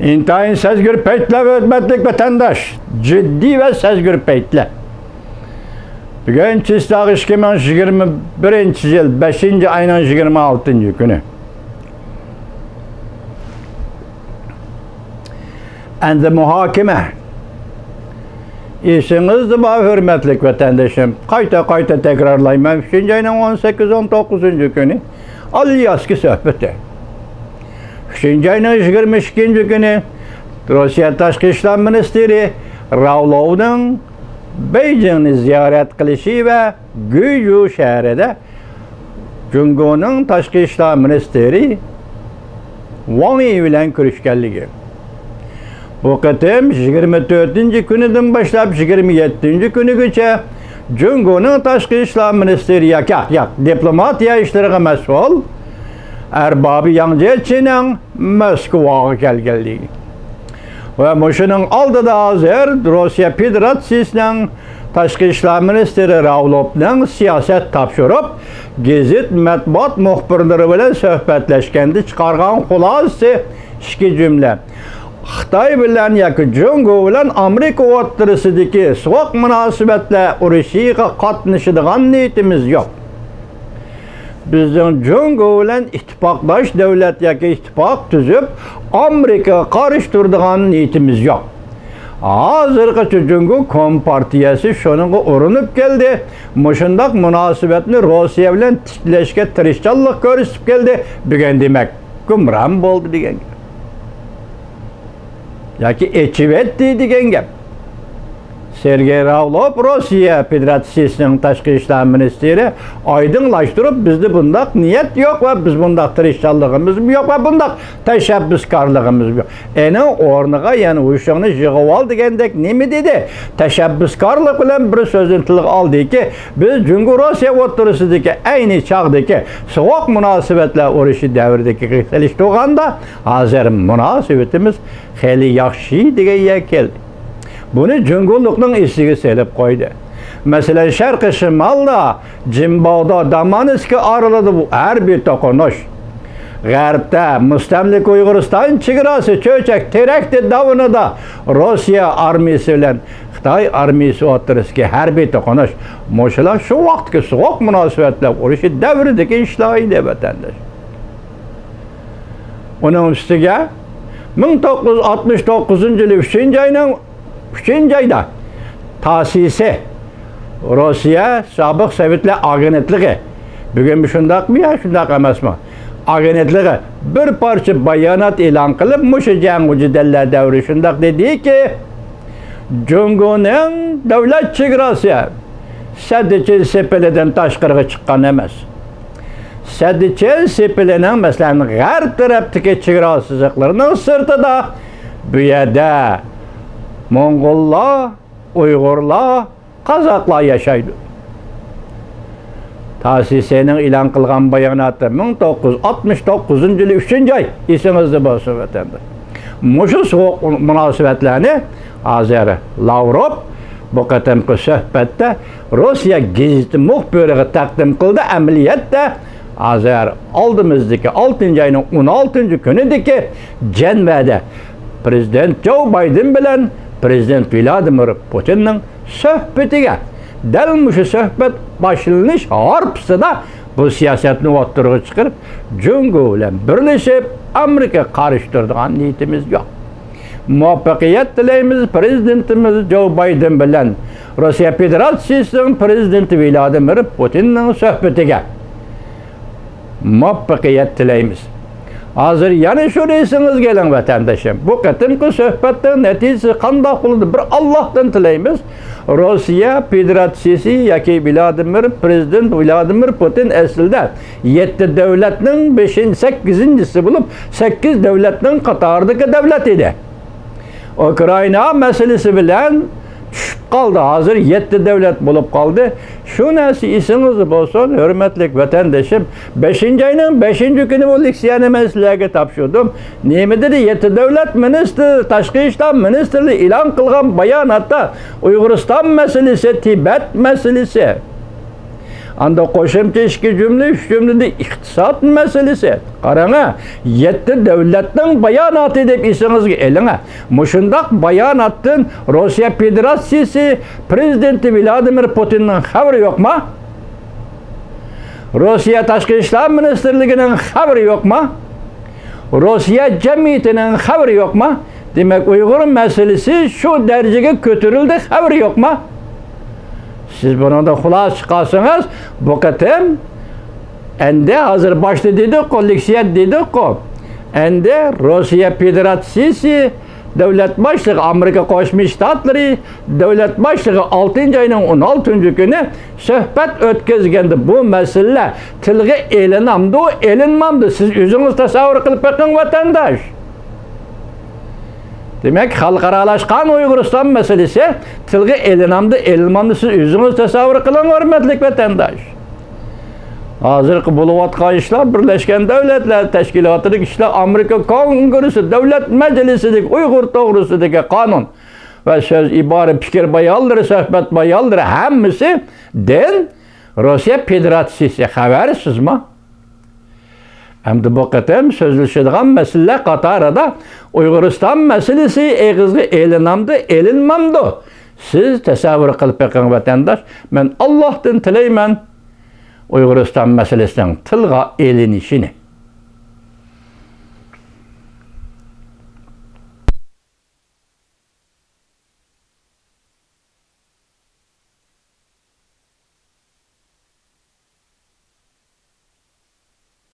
İntayın sezgür peytle ve hürmetlik vatandaş. Ciddi ve sezgür peytle. Bugün Çistağ 2021 yıl 5. ayının 26. günü. Endi muhakeme. İşinizdi bu hürmetlik vatandaşım. Kayta tekrarlayayım. 5. ayının 18-19. günü. Alyaski sohbeti. 5. ayının 22. günü Rusya Tashqi ishlar ministri Ravlovning Beijingni ziyorat qilishi va Guju shahrida Jungoning Tashqi ishlar ministri Wang Yi bilan ko'rishganligi. Bu qatim 24. kunidan boshlab 27. kunigacha Jungoning Tashqi ishlar ministri yoq diplomatiya ishlariga mas'ul Erbabi Yang Jiechining Moskvaga kelganligi. Ve muşunun aldıda hazır Rusya Federatsiyasining Tashqi ishlar ministri Ravlovning siyoset topshirib, gazet matbuot muxbirlari bilan suhbatlashganda chiqargan xulosasi ikki jumla. Xitoy bilan yoki Jungo bilan Amerika o'rtasidagi sovuq munosabatlar urushiga qatnashadigan niyatimiz yo'q. Bizning Jungo bilan ittifoqdosh davlat yoki ittifoq tuzib Amerikaga qarshi turadigan niyatimiz yo'q. Hozirgacha Jungo Kompartiyasi shunga urinib keldi. Mushundaq munosabatni Rossiya bilan tiklashga tirishchilik ko'rsatib keldi. Bugun demak gumron bo'ldi degan gap. Yoki echivetdi degan gap. Sergey Ravlov Rossiya Federatsiyasining Tashqi ishlar ministri oydinlashtirib, bizda bundaq niyat yo'q va biz bundaq tirishchiligimiz yo'q va bundaq tashabbuskorligimiz yo'q. Eni o'rniga yana o'shani yig'ib ol degandek nima dedi? Tashabbuskorlik bilan bir so'zni tilga oldiki, biz Jungo Rossiya o'rtasidagi ayni chog'dagi sovuq munosabatlar urushi davridagi kelishtirganda hozir munosabatimiz xeyli yaxshi degan keldi. Bunu Jungo'lukning esiga selib qo'ydi. Masalan, Sharqi Shimolda, Jimbauda, Damanskka oralida bu harbiy to'qinish. G'arbda mustamlik Uyg'uriston chegarasi cho'chak terakti davonida Rossiya armiyasi bilan Xitoy armiyasi o'rtasidagi harbiy to'qinish. Moshalar shu vaqtga sovuq munosabatlar urushi davridagi ishlar edi vatandosh. Uning ustiga 1969-yil 3-oyning 3-oyda ta'sisi Rossiya sobiq Sovetlar agentligi. Bugun shundaqmi yo shundaq emasmi? Agentligi bir parcha bayonot e'lon qilib, mushu jangochi dallar davri shundaq dediki, Jungoning davlat chegarasi Sadichel sepelidan tashqariga chiqqan emas. Sadichel sepelining masalan g'arb tarafdagi chegarasiziqlarining sirtida bu yerda Mongollar, Uyg'urlar, Qozoqlar yashaydi. Ta'sisining e'lon qilgan bayonoti 1969-yil 3-oy esingizda bo'lsin vatandosh. Mushu so'q munosabatlarni hozir Lavrov bu qatamqi suhbatda Rossiya gazeti muxbiriga taqdim qildi. Amaliyotda hozir oldimizdagi 6-oyning 16-kunidagi janvada Prezident Joe Biden bilan Prezident Vladimir Putinning suhbatiga dal mushu suhbat boshlanish harpisida bu siyosatni o'ttirg'i chiqarib, Jungo bilan birlashib Amerika qarshi turadigan niyatimiz yo'q. Muvaffaqiyat tilaymiz Prezidentimiz Joe Biden bilan Rossiya Federatsiyasining Prezidenti Vladimir Putinning suhbatiga muvaffaqiyat tilaymiz. Hozir yana shu esingizga keling vatandoshim. Bu qatimqi suhbatning natijasi qanday bo'ldi? Bir Allohdan tilaymiz. Rossiya Federatsiyasi yoki Prezident Vladimir Putin aslida 7 davlatning 5-8-si bo'lib, 8 davlatning qatoridagi davlat edi. Ukraina masalasi bilan tushib qoldi. Hozir 7 davlat bo'lib qoldi. Shu narsa esingizda bo'lsin, hurmatli vatandoshim. 5-oyning 5-kuni bu leksiyani men sizlarga topshirdim. Nima dedi? 7 davlat ministri, tashqi ishlar ministri e'lon qilgan bayonotda Uyg'uriston masalasi, Tibet masalasi, Anda qo'shimcha 2 cümle, 3 cümlede iqtisod meselesi. Qarana, 7 devletning bayonoti deb esingizga elinga. Mushundaq bayonotdan Rossiya Federatsiyasi prezidenti Vladimir Putinning xabari yo'qmi? Rossiya Tashqi ishlar ministrligining xabari yo'qmi? Rossiya jamiyatining xabari yo'qmi? Demek Uyghur meselesi şu dereceye götürüldü, xabari yo'qmi? Siz bunu da xulos chiqarsangiz, bu qatam endi hozir boshda dedik-ku, leksiya dedik-ku. Endi Rossiya Federatsiyasi davlat boshlig'i Amerika Qo'shma Shtatlari davlat boshlig'i 6-oyning 16 kuni suhbat o'tkazganda bu masala tilga elinamdi, elinmamdi. Siz o'zingiz tasavvur qilib boqing vatandosh. Demek xalqaralashgan Uyg'uriston meselesi tilga elinamdi, elinmamdi. Siz o'zingiz tasavvur qiling, hurmatli vatandosh. Hozirgi bo'layotgan ishlar Birlashgan Davlatlar Tashkilotining ishlar Amerika Kongresi Davlat Majlisidagi Uyg'ur to'g'risidagi qonun va so'z ibora fikr bayonlari, suhbat bayonlari hammasi din Rossiya Federatsiyasi xabarsizmi? Endi bu qatam so'zlashadigan masala qatorida Uyg'uriston masalasi eg'izga elinamdi, elinmamdi. Siz tasavvur qilib beqing vatandosh, men Allohdan tilayman Uyg'uriston masalasining tilga elinishini.